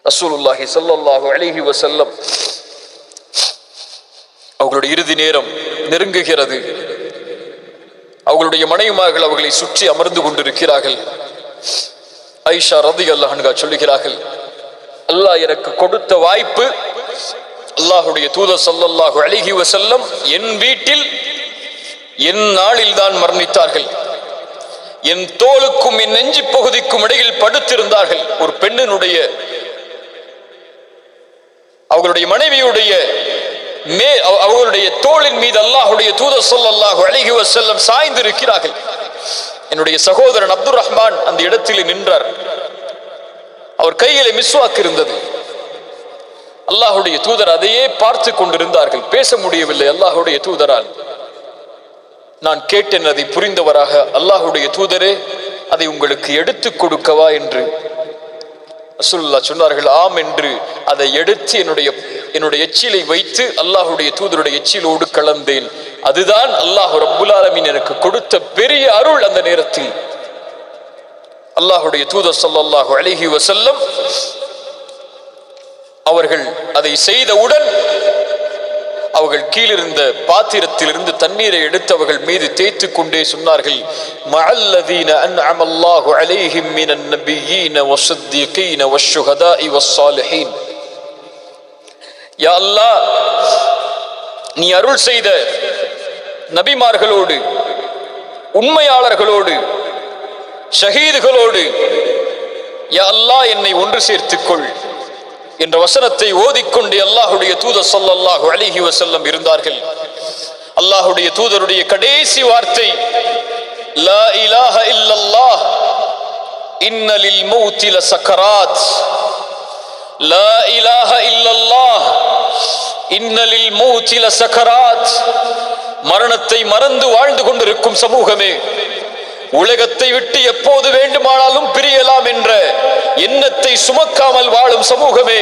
ரசூலுல்லாஹி ஸல்லல்லாஹு அலைஹி வஸல்லம் அவர்களுடைய இறுதி நேரம் நெருங்குகிறது. அவர்களுடைய மனைவிமார்கள் அவர்களை சுற்றி அமர்ந்து கொண்டிருக்கிறார்கள். ஆயிஷா ரலியல்லாஹு அன்ஹா சொல்லுகிறார்கள், அல்லாஹ் எனக்கு கொடுத்த வாய்ப்பு, அல்லாஹ்வுடைய தூதர் ஸல்லல்லாஹு அலைஹி வஸல்லம் என் வீட்டில் என் நாளில் தான் மரணித்தார்கள். என் தோளுக்கும் என் நெஞ்சு பகுதிக்கும் இடையில் படுத்திருந்தார்கள். ஒரு பெண்ணினுடைய அவர்களுடைய மனைவியுடைய அவர்களுடைய தோளின் மீது அல்லாஹ்வுடைய தூதர் ஸல்லல்லாஹு அலைஹி வஸல்லம் சாய்ந்திருக்கிறார்கள். என்னுடைய சகோதரன் அப்துர் ரஹ்மான் அந்த இடத்தில் நின்றார். அவர் கையிலே மிஸ்வாக் இருந்தது. அல்லாஹ்வுடைய தூதர் அதையே பார்த்து கொண்டிருந்தார்கள். பேச முடியவில்லை அல்லாஹ்வுடைய தூதரால். நான் கேட்டேன் அதை புரிந்தவராக, அல்லாஹ்வுடைய தூதரே, அதை உங்களுக்கு எடுத்துக் கொடுக்கவா என்று. ரசூலுல்லாஹ் சொன்னார்கள், ஆம் என்று அதை எடுத்து என்னுடைய எச்சிலை வைத்து அல்லாஹ்வுடைய தூதருடைய எச்சிலோடு கலந்தேன். அதுதான் அல்லாஹ் ரப்புல் ஆலமீன் எனக்கு கொடுத்த பெரிய அருள். அந்த நேரத்தில் அல்லாஹ்வுடைய தூதர் ஸல்லல்லாஹு அலைஹி வஸல்லம் அவர்கள் அதை செய்தவுடன் அவர்கள் கீழிருந்த பாத்திரத்திலிருந்து தண்ணீரை எடுத்து அவர்கள் மீது தேய்த்து கொண்டே சொன்னார்கள், மஅல்லதீன அன்அமல்லாஹு அலைஹிம் மினன் நபிய்யீன வஸ்ஸித்தீகீன வஷ்ஷுஹதாஇ வஸ்ஸாலிஹீன். யா அல்லாஹ், நீ அருள் செய்த நபிமார்களோடு, உண்மையாளர்களோடு, ஷஹீதுகளோடு யா அல்லாஹ் என்னை ஒன்று சேர்த்துக்கொள் என்ற வசனத்தை ஓதிக்கொண்டு அல்லாஹ்வுடைய தூதர் ஸல்லல்லாஹு அலைஹி வஸல்லம் இருந்தார்கள். அல்லாஹ்வுடைய தூதருடைய கடைசி வார்த்தை, லா இலாஹ இல்லல்லாஹ் இன்ன லில் மௌத்தி லசக்கராத். லா இலாஹ இல்லல்லாஹ் இன்ன லில் மௌத்தி லசக்கராத். மரணத்தை மறந்து வாழ்ந்து கொண்டிருக்கும் சமூகமே, உலகத்தை விட்டு எப்போது வேண்டுமானாலும் பிரியலாம் என்ற எண்ணத்தை சுமக்காமல் வாழும் சமூகமே,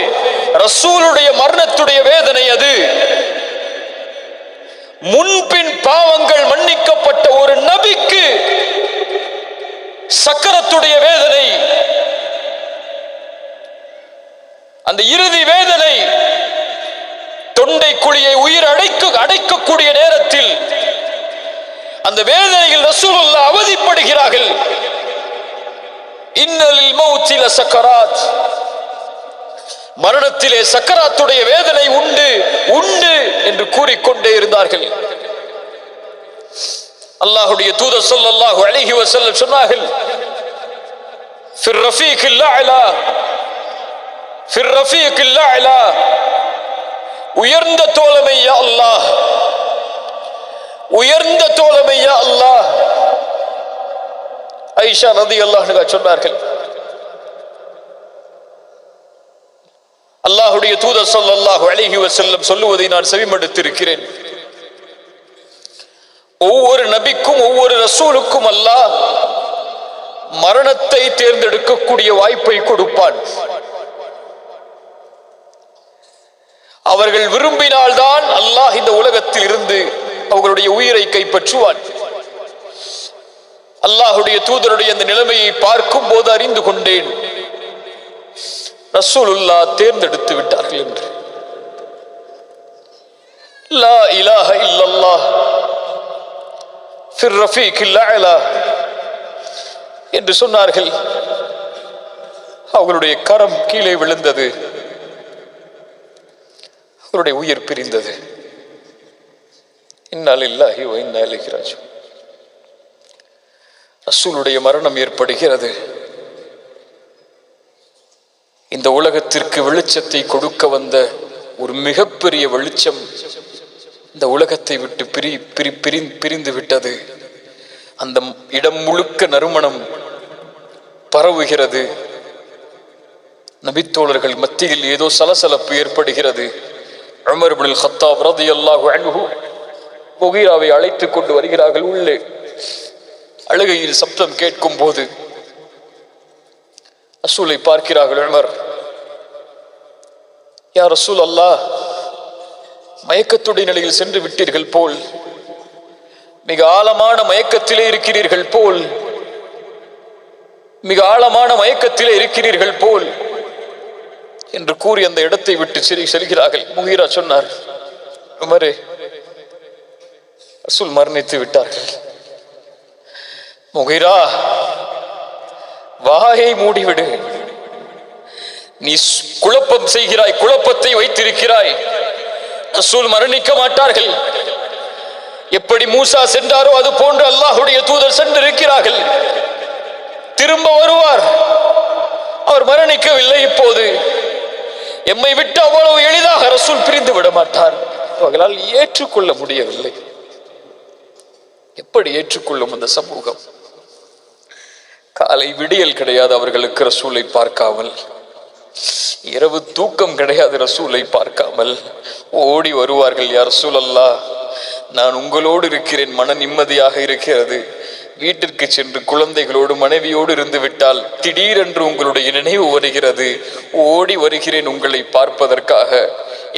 ரசூலுடைய மரணத்துடைய வேதனை அது. முன்பின் பாவங்கள் மன்னிக்கப்பட்ட ஒரு நபிக்கு சக்கரத்துடைய வேதனை, அந்த இறுதி வேதனை, தொண்டை குழியை உயிர் அடைக்கக்கூடிய நேரத்தில் அந்த வேதனையில் ரசூலுல்லாஹ் அவதிப்படுகிறார்கள். இன்னலில் மௌத்தி லசக்கராத். மரணத்திலே சக்கராத்துடைய வேதனை உண்டு உண்டு என்று கூறிக்கொண்டே இருந்தார்கள். அல்லாஹ்வுடைய தூதர் ஸல்லல்லாஹு அலைஹி வஸல்லம் சொன்னார்கள், ஃபிர் ரஃபீகில் அலா, ஃபிர் ரஃபீகில் அலா, உயர்ந்த தோழமை யா அல்லாஹ், உயர்ந்த தோழமை யா அல்லாஹ். ஆயிஷா ரலியல்லாஹு அன்ஹா சொன்னார்கள், அல்லாஹ்வுடைய தூதர் ஸல்லல்லாஹு அலைஹி வஸல்லம் சொல்லுவதை நான் செவிமடுத்திருக்கிறேன். ஒவ்வொரு நபிக்கும் ஒவ்வொரு ரசூலுக்கும் அல்லாஹ் மரணத்தை தேர்ந்தெடுக்கக்கூடிய வாய்ப்பை கொடுப்பான். அவர்கள் விரும்பினால்தான் அல்லாஹ் இந்த உலகத்தில் இருந்து அவர்களுடைய உயிரை கைப்பற்றுவான். அல்லாஹ்வுடைய தூதருடைய அந்த நிலைமையை பார்க்கும் போது அறிந்து கொண்டேன், ரசூலுல்லாஹ் தேர்ந்தெடுத்து விட்டார்கள் என்று. லா இலாஹ இல்லல்லாஹ் ஃபிர் ரஃபீகில் அலா என்று சொன்னார்கள். அவர்களுடைய கரம் கீழே விழுந்தது, அவருடைய உயிர் பிரிந்தது. இன்னா லில்லாஹி வ இன்னா இலைஹி ராஜிஊன். ரசூலுடைய மரணம் ஏற்படுகிறது. இந்த உலகத்திற்கு வெளிச்சத்தை கொடுக்க வந்த ஒரு மிகப்பெரிய வெளிச்சம் இந்த உலகத்தை விட்டு பிரிந்து விட்டது. அந்த இடம் முழுக்க நறுமணம் பரவுகிறது. நபித்தோழர்கள் மத்தியில் ஏதோ சலசலப்பு ஏற்படுகிறது. உமர் இப்னுல் கத்தாப் ரலியல்லாஹு அன்ஹு முகீராவை அழைத்துக் கொண்டு வருகிறார்கள். உள்ளே அழுகையில் சப்தம் கேட்கும் போது ரசூலை பார்க்கிறார்கள். உமர், யா ரசூல் அல்லாஹ், மயக்கத்துடைய நிலையில் சென்று விட்டீர்கள் போல், மிக ஆழமான மயக்கத்திலே இருக்கிறீர்கள் போல், மிக ஆழமான மயக்கத்திலே இருக்கிறீர்கள் போல். என்று கூறி அந்த இடத்தை விட்டு செல்கிறார்கள். முகீரா சொன்னார், உமரே, ரசூல் மரணித்து விட்டார்கள். முகீரா, வாயை மூடிவிடு. நீ குழப்பம் செய்கிறாய், குழப்பத்தை வைத்திருக்கிறாய். ரசூல் மரணிக்க மாட்டார்கள். எப்படி மூசா சென்றாரோ அது போன்று அல்லாஹ்வுடைய தூதர் சென்றிருக்கிறார்கள். திரும்ப வருவார். அவர் மரணிக்கவில்லை. இப்போது எம்மை விட்டு அவ்வளவு எளிதாக ரசூல் பிரிந்து விட மாட்டார். அவர்களால் ஏற்றுக்கொள்ள முடியவில்லை. எப்படி ஏற்றுக்கொள்ளும் அந்த சமூகம்? காலை விடியல் கிடையாது அவர்களுக்கு ரசூலை பார்க்காமல், இரவு தூக்கம் கிடையாது ரசூலை பார்க்காமல். ஓடி வருவார்கள். யா ரசூலல்லாஹ், நான் உங்களோடு இருக்கிறேன், மன நிம்மதியாக இருக்கிறது. வீட்டிற்கு சென்று குழந்தைகளோடு மனைவியோடு இருந்து விட்டால் திடீரென்று உங்களுடைய நினைவு வருகிறது. ஓடி வருகிறேன் உங்களை பார்ப்பதற்காக.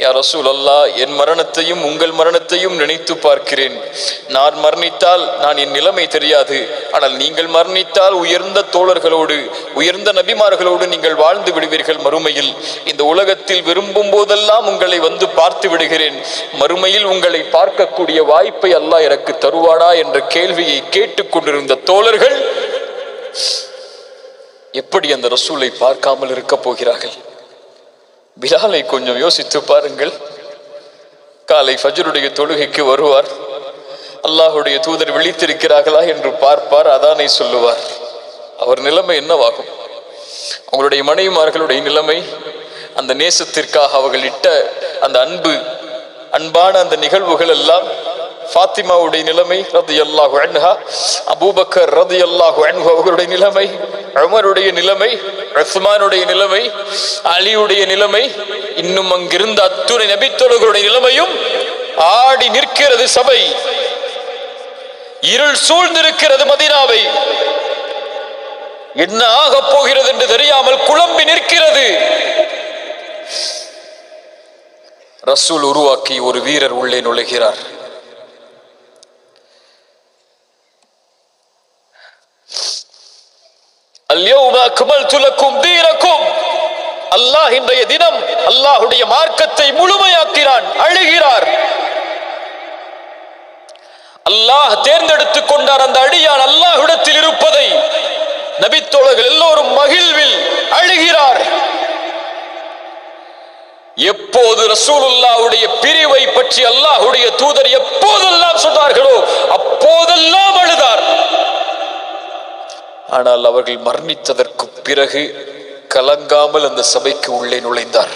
யா ரசூலல்லாஹ், என் மரணத்தையும் உங்கள் மரணத்தையும் நினைத்து பார்க்கிறேன். நான் மரணித்தால் நான் என் நிலைமை தெரியாது. ஆனால் நீங்கள் மரணித்தால் உயர்ந்த தோழர்களோடு, உயர்ந்த நபிமார்களோடு நீங்கள் வாழ்ந்து விடுவீர்கள் மறுமையில். இந்த உலகத்தில் விரும்பும் போதெல்லாம் உங்களை வந்து பார்த்து விடுகிறேன். மறுமையில் உங்களை பார்க்கக்கூடிய வாய்ப்பை அல்லாஹ் எனக்கு தருவானா என்ற கேள்வியை கேட்டுக் கொண்டிருந்த தோழர்கள் எப்படி அந்த ரசூலை பார்க்காமல் இருக்க போகிறார்கள்? பிலாலை கொஞ்சம் யோசித்து பாருங்கள். காலை ஃபஜ்ருடைய தொழுகைக்கு வருவார். அல்லாஹ்வுடைய தூதர் விழித்திருக்கிறார்களா என்று பார்ப்பார். அதானை சொல்லுவார். அவர் நிலைமை என்னவாகும்? அவங்களுடைய மனைவிமார்களுடைய நிலைமை, அந்த நேசத்திற்காக அவர்கள் இட்ட அந்த அன்பான அந்த நிகழ்வுகள் எல்லாம். ஃபாத்திமாவுடைய நிலைமை ரலியல்லாஹு அன்ஹா, அபூபக்கர் ரலியல்லாஹு அன்ஹு அவர்களுடைய நிலைமை, உமருடைய நிலைமை, உஸ்மானுடைய நிலைமை, அலியுடைய நிலைமை, இன்னும் அங்கிருந்த அத்துணை நபித்தோழர்களுடைய நிலைமையும் ஆடி நிற்கிறது. சபை இருள் சூழ்ந்திருக்கிறது. மதீனாவை என்ன ஆக போகிறது என்று தெரியாமல் குழம்பி நிற்கிறது. ரசூல் உருவாக்கி ஒரு வீரர் உள்ளே நுழைகிறார். அல்யௌம அக்மல்து லக்கும் தீனக்கும். அல்லாஹ் இன்றைய தினம் அல்லாஹ்வுடைய மார்க்கத்தை முழுமையாக்கிறான். அழுகிறார். அல்லாஹ் தேர்ந்தெடுத்துக் கொண்டார் அந்த அடியான் அல்லாஹ்விடத்தில் இருப்பதை. நபித்தோழர்கள் எல்லோரும் மகிழ்வில் அழுகிறார். எப்போது ரசூலுல்லாஹ்வுடைய பிரிவை பற்றி அல்லாஹ்வுடைய தூதர் எப்போதெல்லாம் சொன்னார்களோ அப்போதெல்லாம் அழுதார். ஆனால் அவர்கள் மரணித்ததற்கு பிறகு கலங்காமல் அந்த சபைக்கு உள்ளே நுழைந்தார்.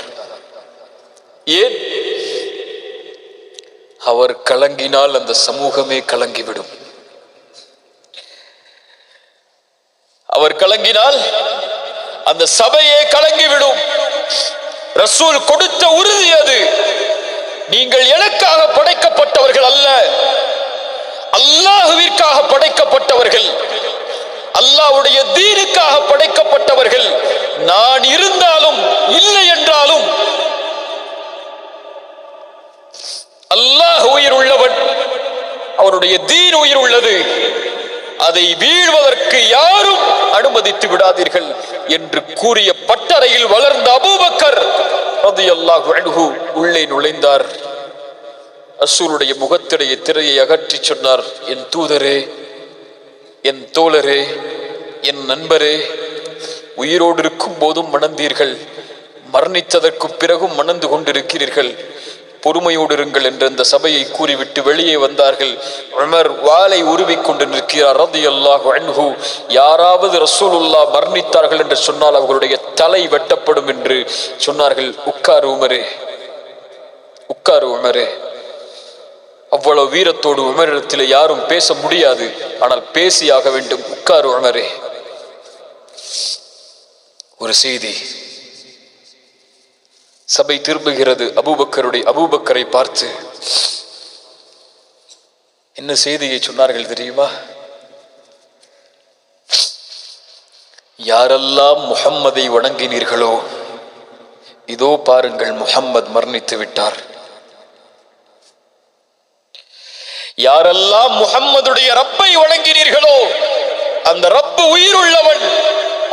ஏன்? அவர் கலங்கினால் அந்த சமூகமே கலங்கிவிடும். அவர் கலங்கினால் அந்த சபையே கலங்கிவிடும். ரசூல் கொடுத்த உறுதி அது. நீங்கள் எனக்காக படைக்கப்பட்டவர்கள் அல்ல, அல்லாஹ்விற்காக படைக்கப்பட்டவர்கள், அல்லாஹ்வுடைய தீனுக்காக படைக்கப்பட்டவர்கள். நான் இருந்தாலும் இல்லை என்றாலும் அல்லாஹ் உயிர் உள்ளவன், அவருடைய தீன் உயிர் உள்ளது. அதை வீழ்வதற்கு யாரும் அனுமதித்து விடாதீர்கள் என்று கூறிய பட்டறையில் வளர்ந்த அபூபக்கர் ரலியல்லாஹு அன்ஹு உள்ளே நுழைந்தார். ரசூலுடைய முகத்திடைய திரையை அகற்றி சொன்னார், என் தூதரே, என் தோழரே, என் நண்பரே, உயிரோடு இருக்கும் போதும் மணந்தீர்கள், மரணித்ததற்கு பிறகும் மணந்து கொண்டிருக்கிறீர்கள், பொறுமையோடு இருங்கள் என்று அந்த சபையை கூறிவிட்டு வெளியே வந்தார்கள். உமர் வாளை உருவிக்கொண்டு நிற்கிறார் ரலியல்லாஹு அன்ஹு. யாராவது ரசூலுல்லாஹ் மரணித்தார்கள் என்று சொன்னால் அவர்களுடைய தலை வெட்டப்படும் என்று சொன்னார்கள். உட்காரு உமரே, உட்காரு உமரே. அவ்வளவு வீரத்தோடு உமரிடத்தில் யாரும் பேச முடியாது. ஆனால் பேசியாக வேண்டும். உட்காரு உமரே. ஒரு செய்தி. சபை திரும்புகிறது. அபூபக்கரை பார்த்து என்ன செய்தியை சொன்னார்கள் தெரியுமா? யாரெல்லாம் முஹம்மதை வணங்கினீர்களோ இதோ பாருங்கள், முஹம்மது மரணித்து விட்டார். யாரெல்லாம் முஹம்மதுடைய ரப்பை வணங்கினீர்களோ அந்த ரப்பு உயிருள்ளவன்,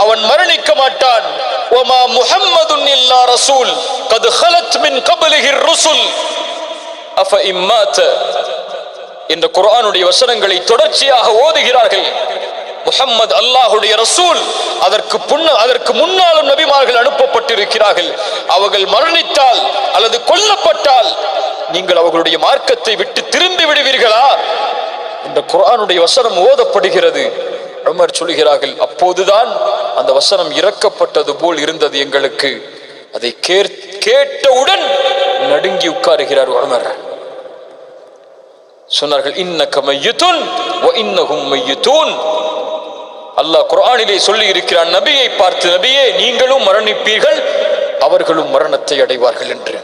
அவன் மரணிக்க மாட்டான். வமா முஹம்மதுன் இல்லா ரசூல் கத் ஹலத் மின் கப்லிஹிர் ருசுல் அஃப இம்மாத என்ற குர்ஆனுடைய வசனங்களை தொடர்ச்சியாக ஓதுகிறார்கள். முஹம்மது அல்லாஹுடைய ரசூல், அதற்கு முன்னாலும் நபிமார்கள் அனுப்பப்பட்டிருக்கிறார்கள். அவர்கள் மரணித்தால் அல்லது கொல்லப்பட்டால் நீங்கள் அவர்களுடைய மார்க்கத்தை விட்டு திரும்பி விடுவீர்களா இந்த குர்ஆனுடைய வசனம் ஓதப்படுகிறது. உமர் சொல்கிறார்கள், அப்போதுதான் அந்த வசனம் இறக்கப்பட்டது போல் இருந்தது எங்களுக்கு. அதை கேட்டவுடன் நடுங்கி உட்காருகிறார் உமர். சொன்னார்கள், இன்னக மய்யிதுன் வ இன்னஹும் மய்யிதுன். அல்லாஹ் குர்ஆனிலே சொல்லி இருக்கிறான், நபியை பார்த்து, நபியே நீங்களும் மரணிப்பீர்கள், அவர்களும் மரணத்தை அடைவார்கள் என்று.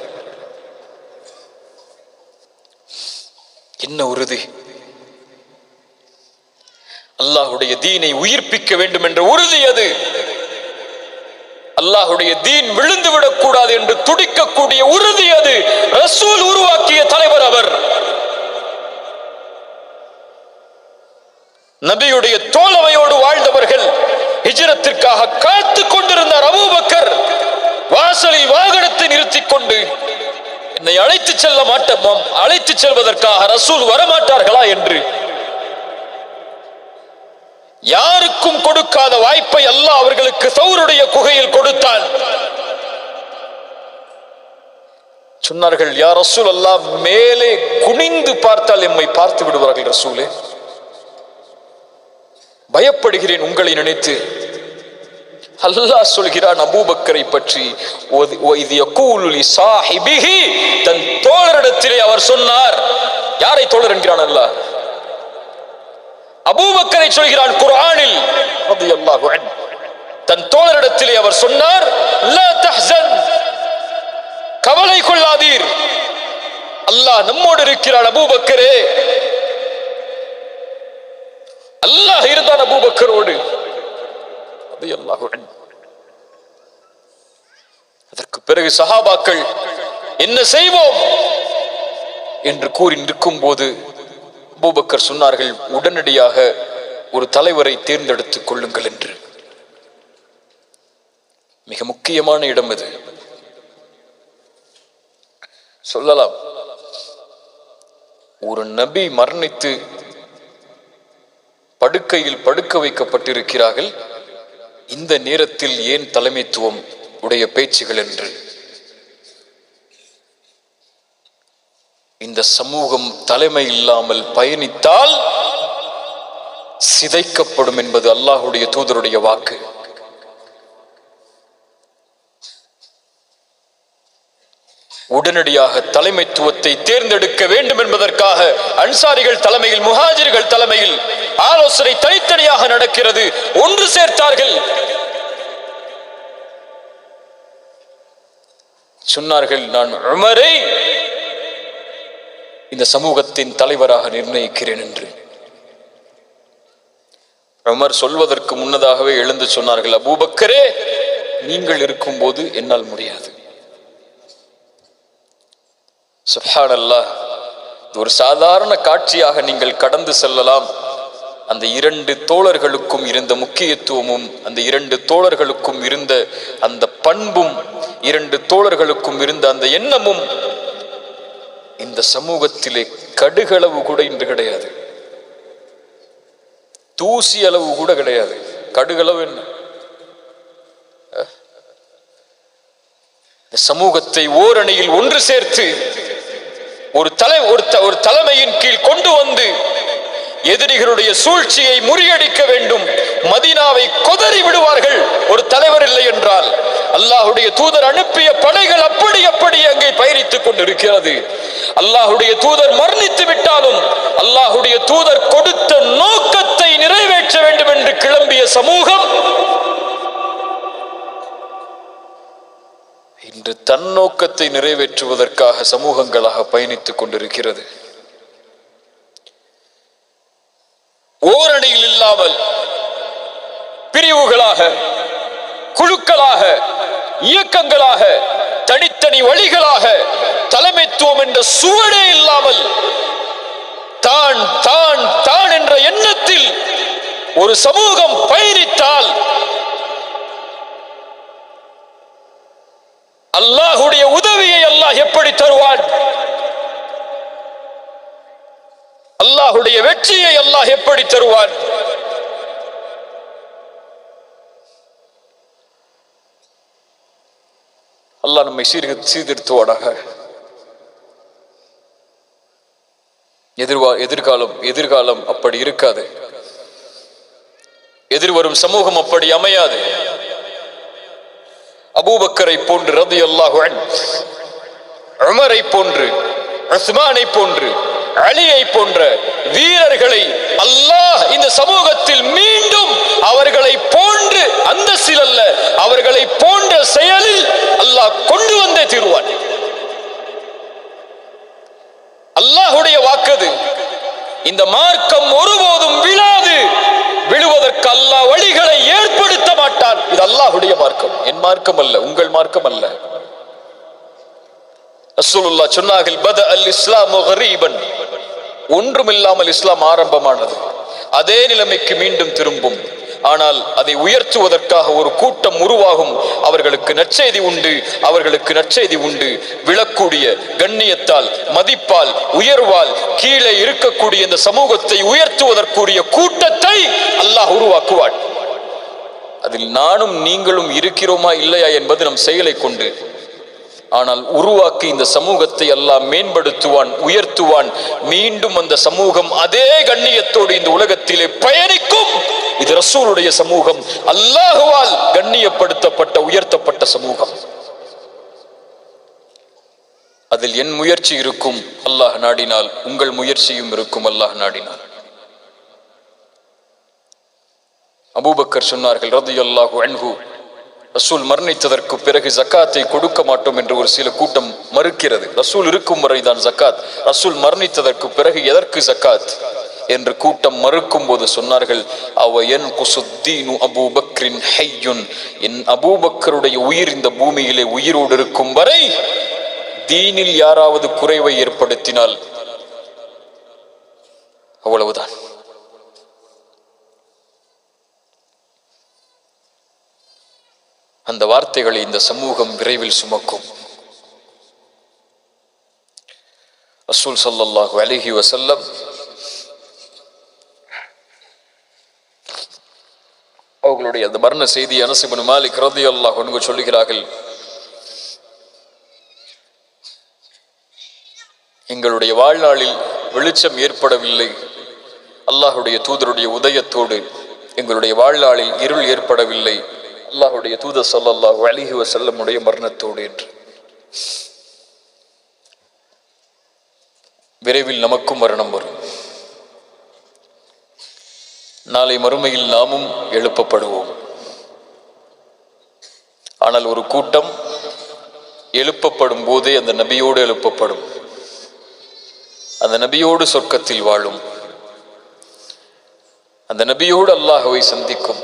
என்ன உறுதி! அல்லாஹுடைய தீனை உயிர்ப்பிக்க வேண்டும் என்ற உறுதி அது. அல்லாஹுடைய தீன் விழுந்து விடக்கூடாது என்று துடிக்கக்கூடிய உறுதி அது. ரசூல் உருவாக்கிய தலைவர் அவர். நபியுடைய தோழமையோடு வாழ்ந்தவர்கள். ஹிஜ்ரத்திற்காக காத்துக் கொண்டிருந்தார் அபூபக்கர். வாசலில் வாகனத்தை நிறுத்திக் கொண்டு, என்னை அழைத்து செல்வதற்காக ரசூல் வரமாட்டார்களா என்று. யாருக்கும் கொடுக்காத வாய்ப்பை அல்லாஹ் அவர்களுக்கு சௌருடைய குகையில் கொடுத்தான். சொன்னார்கள், யா ரசூல் அல்லாஹ், மேலே குனிந்து பார்த்தால் எம்மை பார்த்து விடுவார்கள் ரசூலே, பயப்படுகிறேன் உங்களை நினைத்து. அல்லாஹ் சொல்கிறான் அபூபக்கரை பற்றி, தன் தோழரிடத்திலே அவர் சொன்னார். யாரை தோழர் என்கிறான் அல்லாஹ்? அபூபக்கரை சொல்கிறான் குர்ஆனில், ரலியல்லாஹு அன்ஹு. தன் தோழரிடத்திலே அவர் சொன்னார், லா தஹ்சன், கவலை கொள்ளாதீர், அல்லாஹ் நம்மோடு இருக்கிறான். அபூபக்கரே, அல்லாஹ் இருந்தான் அபூபக்கரோடு. ரலியல்லாஹு அன்ஹு. அதற்கு பிறகு சஹாபாக்கள் என்ன செய்வோம் என்று கூறி நிற்கும் போது அபூபக்கர் சொன்னார்கள், உடனடியாக ஒரு தலைவரை தேர்ந்தெடுத்துக் கொள்ளுங்கள் என்று. மிக முக்கியமான இடம் இது. சொல்லலாம், ஒரு நபி மரணித்து படுக்கையில் படுக்க வைக்கப்பட்டிருக்கிறார்கள், இந்த நேரத்தில் ஏன் தலைமைத்துவம் உடைய பேச்சுகள் என்று. இந்த சமூகம் தலைமை இல்லாமல் பயணித்தால் சிதைக்கப்படும் என்பது அல்லாஹுடைய தூதருடைய வாக்கு. உடனடியாக தலைமைத்துவத்தை தேர்ந்தெடுக்க வேண்டும் என்பதற்காக அன்சாரிகள் தலைமையில், முஹாஜிர்கள் தலைமையில் ஆலோசனை தனித்தனியாக நடக்கிறது. ஒன்று சேர்த்தார்கள். சொன்னார்கள், நான் உமரை இந்த சமூகத்தின் தலைவராக நிர்ணயிக்கிறேன் என்று. உமர் சொல்வதற்கு முன்னதாகவே எழுந்து சொன்னார்கள், அபூபக்கரே, நீங்கள் இருக்கும் போது என்னால் முடியாது. சுப்ஹானல்லாஹ். ஒரு சாதாரண காட்சியாக நீங்கள் கடந்து செல்லலாம். அந்த இரண்டு தோழர்களுக்கும் இருந்த முக்கியத்துவமும், அந்த இரண்டு தோழர்களுக்கும் இருந்த அந்த பண்பும், இரண்டு தோழர்களுக்கும் இருந்த அந்த எண்ணமும் இந்த சமூகத்திலே கடுகளவு கூட இன்று கிடையாது. தூசி அளவு கூட கிடையாது. கடுகளவு என்ன? சமூகத்தை ஓரணியில் ஒன்று சேர்த்து ஒரு தலைமையின் கீழ் கொண்டு வந்து எதிரிகளுடைய சூழ்ச்சியை முறியடிக்க வேண்டும். மதீனாவை கொதறி விடுவார்கள் ஒரு தலைவர் இல்லை என்றால். அல்லாஹுடைய தூதர் அனுப்பிய படைகள் அப்படி அங்கே பயணித்துக் கொண்டிருக்கிறது. அல்லாஹுடைய தூதர் மரணித்து விட்டாலும் அல்லாஹுடைய தூதர் கொடுத்த நோக்கத்தை நிறைவேற்ற வேண்டும் என்று கிளம்பிய சமூகம் இன்று தன் நோக்கத்தை நிறைவேற்றுவதற்காக சமூகங்களாக பயணித்துக் கொண்டிருக்கிறது. ஓரணியில் இல்லாமல் பிரிவுகளாக, குழுக்களாக, இயக்கங்களாக, தனித்தனி வழிகளாக, தலைமைத்துவம் என்ற சுவடே இல்லாமல் தான் தான் தான் என்ற எண்ணத்தில் ஒரு சமூகம் பயணித்தால் அல்லாஹுடைய உதவியை அல்லாஹ் எப்படி தருவான்? அல்லாஹுடைய வெற்றியை அல்லாஹ் எப்படி தருவான்? அல்லாஹ் நம்மை சீர்திருத்துவானாக. எதிர்காலம் அப்படி இருக்காது. எதிர்வரும் சமூகம் அப்படி அமையாது. அபூபக்கரை போன்று ரலியல்லாஹு அன்ஹு, உமரை போன்று, உஸ்மானை போன்று, அலியை போன்ற வீரர்களை அல்லாஹ் இந்த சமூகத்தில் மீண்டும் அவர்களை போன்று அந்தஸ்தில் அல்ல, அவர்களை போன்ற செயலில் அல்லாஹ் கொண்டு வந்தே தீருவான். அல்லாஹுடைய வாக்குது. இந்த மார்க்கம் ஒருபோதும் விழாது. விழுவதற்கு அல்லாஹ் வழிகளை ஏற்படுத்த மாட்டான். இது அல்லாஹுடைய மார்க்கம், என் மார்க்கம் அல்ல, உங்கள் மார்க்கம் அல்ல. ரசூலுல்லாஹ் சொன்னார்கள், பத அல் இஸ்லாமு கரீபன், ஒன்றுமில்லாமல் இஸ்லாம் ஆரம்பமானது, அதே நிலைமைக்கு மீண்டும் திரும்பும். ஆனால் அதை உயர்த்துவதற்காக ஒரு கூட்டம் உருவாகும். அவர்களுக்கு நற்செய்தி உண்டு, அவர்களுக்கு நற்செய்தி உண்டு. விழக்கூடிய கண்ணியத்தால், மதிப்பால், உயர்வால் கீழே இருக்கக்கூடிய இந்த சமூகத்தை உயர்த்துவதற்குரிய கூட்டத்தை அல்லாஹ் உருவாக்குவான். அதில் நானும் நீங்களும் இருக்கிறோமா இல்லையா என்பது நம் செயலை கொண்டு. ஆனால் உருவாக்கி இந்த சமூகத்தை அல்லாஹ் மேம்படுத்துவான், உயர்த்துவான். மீண்டும் அந்த சமூகம் அதே கண்ணியத்தோடு இந்த உலகத்திலே பயணிக்கும். இது ரசூலுடைய சமூகம், அல்லாஹுவால் கண்ணியப்படுத்தப்பட்ட உயர்த்தப்பட்ட சமூகம். அதில் என் முயற்சி இருக்கும், அல்லாஹ் நாடினால். உங்கள் முயற்சியும் இருக்கும், அல்லாஹ் நாடினால். அபூபக்கர் சொன்னார்கள் ரலியல்லாஹு அன்ஹு, ரசூல் மரணித்ததற்கு பிறகு ஜக்காத்தை கொடுக்க மாட்டோம் என்று ஒரு சில கூட்டம் மறுக்கிறது. ரசூல் இருக்கும் வரைதான் ஜக்காத், ரசூல் மரணித்ததற்கு பிறகு எதற்கு ஜக்காத் என்று கூட்டம் மறுக்கும் போது சொன்னார்கள், அவயன் குசுத்தீனு அபூபக்ரின் ஹய்யுன், என் அபூபக்கருடைய உயிர் இந்த பூமியிலே உயிரோடு இருக்கும் வரை தீனில் யாராவது குறைவை ஏற்படுத்தினால் அவ்வளவுதான். அந்த வார்த்தைகளை இந்த சமூகம் விரைவில் சுமக்கும். ரசூல் ஸல்லல்லாஹு அலைஹி வஸல்லம் அவர்களுடைய அந்த மரண செய்தி அனஸ் இப்னு மாலிக் ரலியல்லாஹு அன்ஹு சொல்லுகிறார்கள், எங்களுடைய வாழ்நாளில் வெளிச்சம் ஏற்படவில்லை, அல்லாஹுடைய தூதருடைய உதயத்தோடு எங்களுடைய வாழ்நாளில் இருள் ஏற்படவில்லை, அல்லாஹுடைய தூதர் ஸல்லல்லாஹு அலைஹி வஸல்லம் உடைய மரணத்தோடு என்று. விரைவில் நமக்கும் மரணம் வரும். நாளை மறுமையில் நாமும் எழுப்பப்படுவோம். ஆனால் ஒரு கூட்டம் எழுப்பப்படும் போதே அந்த நபியோடு எழுப்பப்படும், அந்த நபியோடு சொர்க்கத்தில் வாழும், அந்த நபியோடு அல்லாஹ்வை சந்திக்கும்.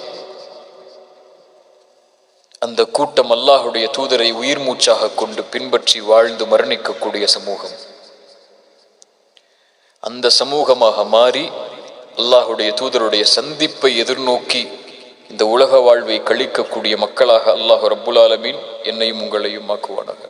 அந்த கூட்டம் அல்லாஹுடைய தூதரை உயிர் மூச்சாக கொண்டு பின்பற்றி வாழ்ந்து மரணிக்கக்கூடிய சமூகம். அந்த சமூகமாக மாறி அல்லாஹுடைய தூதருடைய சந்திப்பை எதிர்நோக்கி இந்த உலக வாழ்வை கழிக்கக்கூடிய மக்களாக அல்லாஹ் ரப்புல் ஆலமீன் என்னையும் உங்களையும் ஆக்குவானாக.